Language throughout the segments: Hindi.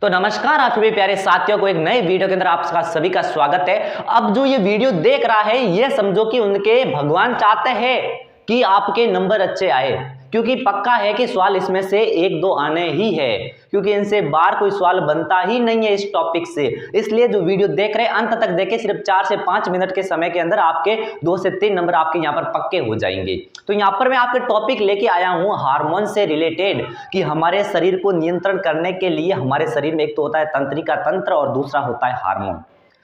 तो नमस्कार आप सभी प्यारे साथियों को एक नए वीडियो के अंदर आपका सभी का स्वागत है। अब जो ये वीडियो देख रहा है ये समझो कि उनके भगवान चाहते हैं कि आपके नंबर अच्छे आए, क्योंकि पक्का है कि सवाल इसमें से एक दो आने ही है, क्योंकि इनसे बाहर कोई सवाल बनता ही नहीं है इस टॉपिक से। इसलिए जो वीडियो देख रहे हैं अंत तक देखें, सिर्फ 4 से 5 मिनट के समय के अंदर आपके 2 से 3 नंबर आपके यहाँ पर पक्के हो जाएंगे। तो यहाँ पर मैं आपके टॉपिक लेके आया हूँ हार्मोन से रिलेटेड, कि हमारे शरीर को नियंत्रण करने के लिए हमारे शरीर में एक तो होता है तंत्रिका तंत्र और दूसरा होता है हार्मोन।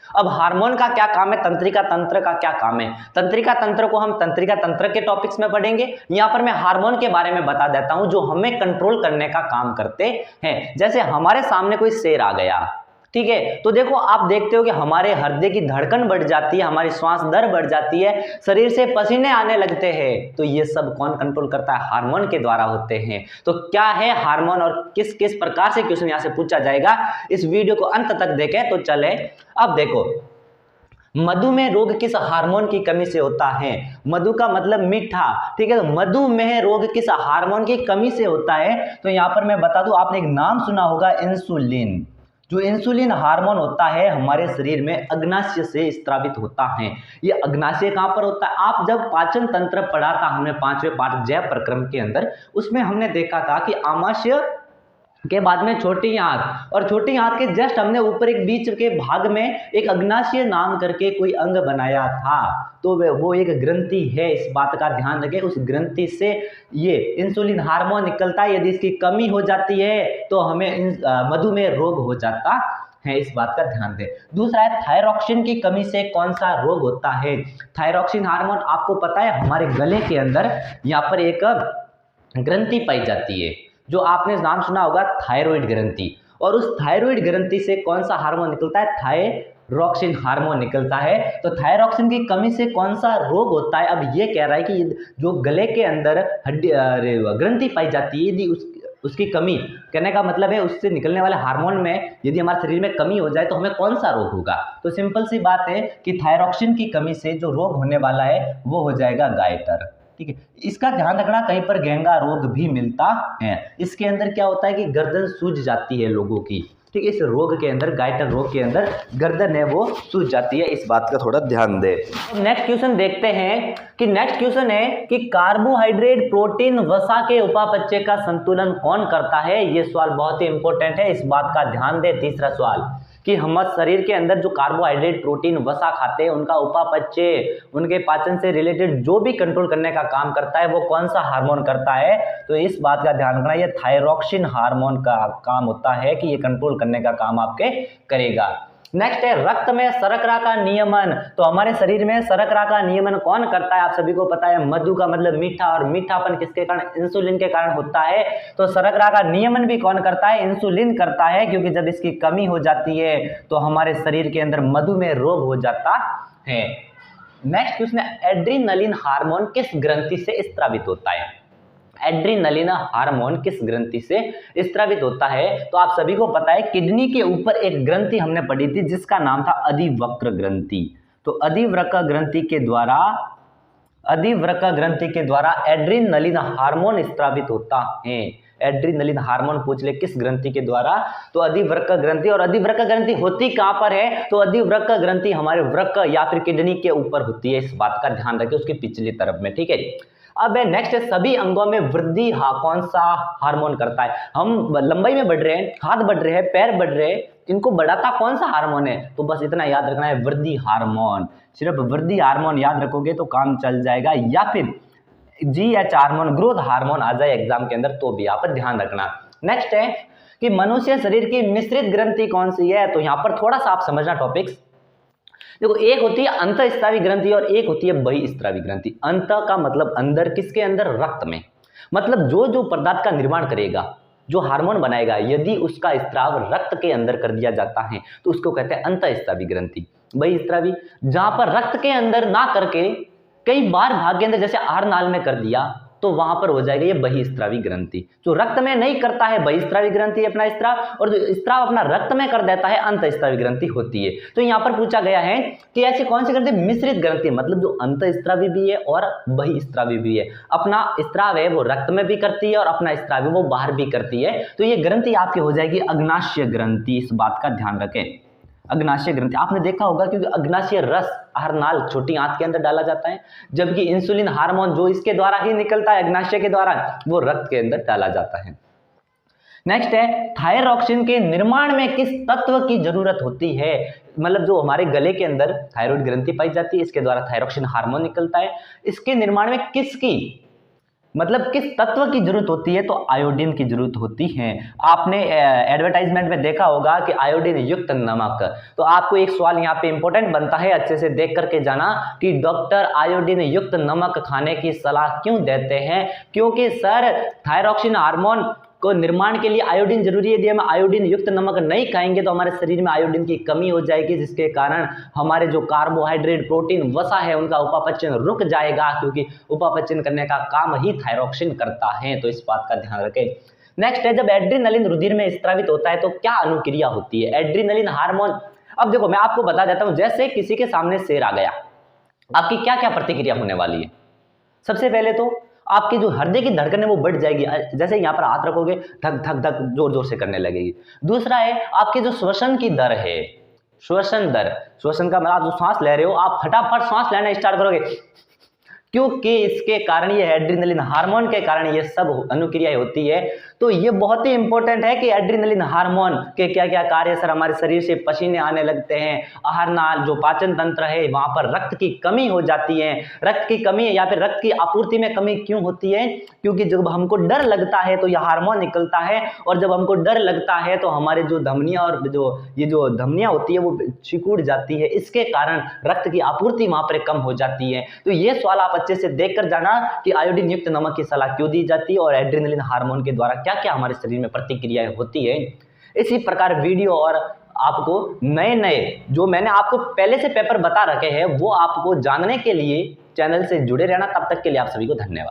अब हार्मोन का क्या काम है, तंत्रिका तंत्र का क्या काम है। तंत्रिका तंत्र को हम तंत्रिका तंत्र के टॉपिक्स में पढ़ेंगे। यहाँ पर मैं हार्मोन के बारे में बता देता हूं जो हमें कंट्रोल करने का काम करते हैं। जैसे हमारे सामने कोई शेर आ गया, ठीक है, तो देखो आप देखते हो कि हमारे हृदय की धड़कन बढ़ जाती है, हमारी श्वास दर बढ़ जाती है, शरीर से पसीने आने लगते हैं। तो ये सब कौन कंट्रोल करता है? हार्मोन के द्वारा होते हैं। तो क्या है हार्मोन और किस किस प्रकार से क्वेश्चन यहाँ से पूछा जाएगा, इस वीडियो को अंत तक देखें। तो चले अब देखो, मधुमेह रोग किस हार्मोन की कमी से होता है? मधु का मतलब मीठा, ठीक है। तो मधुमेह रोग किस हार्मोन की कमी से होता है? तो यहाँ पर मैं बता दूं, आपने एक नाम सुना होगा इंसुलिन। जो इंसुलिन हार्मोन होता है हमारे शरीर में अग्नाशय से स्त्रावित होता है। ये अग्नाशय कहाँ पर होता है? आप जब पाचन तंत्र पढ़ा था हमने 5वें पाठ जय प्रक्रम के अंदर, उसमें हमने देखा था कि आमाशय के बाद में छोटी आंत, और छोटी आंत के जस्ट हमने ऊपर एक बीच के भाग में एक अग्नाशय नाम करके कोई अंग बनाया था। तो वो एक ग्रंथि है, इस बात का ध्यान रखें। उस ग्रंथि से ये इंसुलिन हार्मोन निकलता है। यदि इसकी कमी हो जाती है तो हमें मधुमेह रोग हो जाता है, इस बात का ध्यान दें। दूसरा है थायरॉक्सिन की कमी से कौन सा रोग होता है? थायरॉक्सिन हार्मोन आपको पता है हमारे गले के अंदर यहाँ पर एक ग्रंथि पाई जाती है, जो आपने नाम सुना होगा थायराइड ग्रंथि। और उस थायराइड ग्रंथि से कौन सा हार्मोन निकलता है? थायरॉक्सिन हार्मोन निकलता है। तो थायरॉक्सिन की कमी से कौन सा रोग होता है? अब ये कह रहा है कि जो गले के अंदर हड्डी ग्रंथि पाई जाती है, यदि उसकी कमी, कहने का मतलब है उससे निकलने वाले हार्मोन में यदि हमारे शरीर में कमी हो जाए तो हमें कौन सा रोग होगा? तो सिंपल सी बात है कि थायरॉक्सिन की कमी से जो रोग होने वाला है वो हो जाएगा गायटर, ठीक है। इसका ध्यान रखना, कहीं पर गेंगा रोग भी मिलता है। इसके अंदर क्या होता है कि गर्दन सूज जाती है लोगों की, ठीक है। इस रोग के अंदर, गायटर रोग के अंदर गर्दन है वो सूज जाती है, इस बात का थोड़ा ध्यान दे। नेक्स्ट क्वेश्चन देखते हैं कि नेक्स्ट क्वेश्चन है कि कार्बोहाइड्रेट, प्रोटीन, वसा के उपापचय का संतुलन कौन करता है? ये सवाल बहुत ही इंपॉर्टेंट है, इस बात का ध्यान दे। तीसरा सवाल कि हमारे शरीर के अंदर जो कार्बोहाइड्रेट, प्रोटीन, वसा खाते हैं उनका उपापचय, उनके पाचन से रिलेटेड जो भी कंट्रोल करने का काम करता है वो कौन सा हार्मोन करता है? तो इस बात का ध्यान रखना, ये थायरॉक्सिन हार्मोन का काम होता है कि ये कंट्रोल करने का काम आपके करेगा। नेक्स्ट है रक्त में शर्करा का नियमन। तो हमारे शरीर में शर्करा का नियमन कौन करता है? आप सभी को पता है मधु का मतलब मीठा, और मीठापन किसके कारण? इंसुलिन के कारण होता है। तो शर्करा का नियमन भी कौन करता है? इंसुलिन करता है, क्योंकि जब इसकी कमी हो जाती है तो हमारे शरीर के अंदर मधुमेह रोग हो जाता है। नेक्स्ट क्वेश्चन है एड्रीनलिन हार्मोन किस ग्रंथि से स्त्रावित होता है? एड्रीनलिन हार्मोन किस ग्रंथि से स्त्रावित होता है? तो आप सभी को पता है किडनी के ऊपर एक ग्रंथि हमने पढ़ी थी जिसका नाम था अधिवृक्क ग्रंथि। तो अधिवृक्क ग्रंथि के द्वारा एड्रीनलिन हार्मोन स्त्रावित होता है। एड्रीनलिन हार्मोन पूछ ले किस ग्रंथि के द्वारा? तो अधिवृक्क ग्रंथि। और अधिवृक्क ग्रंथि होती कहां पर है? तो अधिवृक्क ग्रंथि हमारे वृक्क या फिर किडनी के ऊपर होती है, इस बात का ध्यान रखें, उसकी पिछली तरफ में, ठीक है। अब नेक्स्ट है सभी अंगों में वृद्धि कौन सा हार्मोन करता है? हम लंबाई में बढ़ रहे हैं, हाथ बढ़ रहे हैं, पैर बढ़ रहे हैं, इनको बढ़ाता कौन सा हार्मोन है? तो बस इतना याद रखना है, वृद्धि हार्मोन। सिर्फ वृद्धि हार्मोन याद रखोगे तो काम चल जाएगा, या फिर GH हार्मोन, ग्रोथ हार्मोन आ जाए एग्जाम के अंदर तो भी यहाँ पर ध्यान रखना। नेक्स्ट है कि मनुष्य शरीर की मिश्रित ग्रंथि कौन सी है? तो यहाँ पर थोड़ा सा आप समझना टॉपिक्स। देखो, एक होती है अंतःस्रावी ग्रंथि और एक होती है बहिःस्रावी ग्रंथि। अंत का मतलब अंदर, किसके अंदर? रक्त में। मतलब जो जो पदार्थ का निर्माण करेगा, जो हार्मोन बनाएगा, यदि उसका स्त्राव रक्त के अंदर कर दिया जाता है तो उसको कहते हैं अंतःस्रावी ग्रंथि। बहिःस्रावी जहां पर रक्त के अंदर ना करके कई बार भाग के अंदर, जैसे आहार नाल में कर दिया, तो वहां पर हो जाएगा ये बहिस्त्रावी ग्रंथि। जो रक्त में नहीं करता है बहिस्त्रावी ग्रंथि अपना स्त्राव, और जो स्त्राव अपना रक्त में कर देता है अंतःस्त्रावी ग्रंथि होती है। तो यहाँ पर पूछा गया है कि ऐसी कौन सी ग्रंथि मिश्रित ग्रंथि, मतलब जो अंतःस्त्रावी भी है और बहिस्त्रावी भी है, अपना स्त्राव है वो रक्त में भी करती है और अपना स्त्राव है वो बाहर भी करती है। तो ये ग्रंथि आपकी हो जाएगी अग्नाशय ग्रंथि। इस बात का ध्यान रखें, अग्नाशय ग्रंथि। आपने देखा होगा क्योंकि अग्नाशय रस हरनाल छोटी आंत के अंदर डाला जाता है, जबकि इंसुलिन हार्मोन जो इसके द्वारा ही निकलता है अग्नाशय के द्वारा, वो रक्त के अंदर डाला जाता है। नेक्स्ट है थायरॉक्सिन के निर्माण में किस तत्व की जरूरत होती है, मतलब जो हमारे गले के अंदर थायराइड ग्रंथि पाई जाती है, इसके द्वारा थायरॉक्सिन हार्मोन निकलता है, इसके निर्माण में किसकी, मतलब किस तत्व की जरूरत होती है, तो आयोडीन की जरूरत होती है। आपने एडवर्टाइजमेंट में देखा होगा कि आयोडीन युक्त नमक। तो आपको एक सवाल यहाँ पे इंपॉर्टेंट बनता है, अच्छे से देख करके जाना कि डॉक्टर आयोडीन युक्त नमक खाने की सलाह क्यों देते हैं, क्योंकि सर थायरॉक्सिन हार्मोन को निर्माण के लिए आयोडीन जरूरी है। यदि हम आयोडीन युक्त नमक नहीं खाएंगे तो हमारे शरीर में आयोडीन की कमी हो जाएगी, जिसके कारण हमारे जो कार्बोहाइड्रेट, प्रोटीन, वसा है उनका उपापचयन रुक जाएगा, क्योंकि उपापचयन करने का काम ही थायरॉक्सिन करता है। तो इस बात का ध्यान रखें। नेक्स्ट है जब एड्रीनलिन रुधिर में स्त्रावित होता है तो क्या अनुक्रिया होती है, एड्रीनलिन हार्मोन। अब देखो मैं आपको बता देता हूं, जैसे किसी के सामने शेर आ गया, आपकी क्या क्या प्रतिक्रिया होने वाली है। सबसे पहले तो आपकी जो हृदय की धड़कन है वो बढ़ जाएगी, जैसे यहाँ पर हाथ रखोगे धक धक धक जोर जोर से करने लगेगी। दूसरा है आपकी जो श्वसन की दर है, श्वसन दर, श्वसन का मतलब आप जो सांस ले रहे हो आप फटाफट सांस लेना स्टार्ट करोगे, क्योंकि इसके कारण ये एड्रीनलिन हार्मोन के कारण ये सब अनुक्रियाएं होती है। तो ये बहुत ही इंपॉर्टेंट है कि एड्रीनलिन हार्मोन के क्या क्या कार्य सर, हमारे शरीर से पसीने आने लगते हैं, आहार नाल जो पाचन तंत्र है वहां पर रक्त की कमी हो जाती है। रक्त की कमी या फिर रक्त की आपूर्ति में कमी क्यों होती है, क्योंकि जब हमको डर लगता है तो यह हार्मोन निकलता है, और जब हमको डर लगता है तो हमारे जो धमनियां और जो धमनियां होती है वो सिकुड़ जाती है, इसके कारण रक्त की आपूर्ति वहां पर कम हो जाती है। तो ये सवाल आप अच्छे से देखकर जाना कि आयोडीन युक्त नमक की सलाह क्यों दी जाती है और एड्रेनलिन हार्मोन के द्वारा क्या क्या हमारे शरीर में प्रतिक्रियाएं होती है। इसी प्रकार वीडियो और आपको नए नए जो मैंने आपको पहले से पेपर बता रखे हैं वो आपको जानने के लिए चैनल से जुड़े रहना। तब तक के लिए आप सभी को धन्यवाद।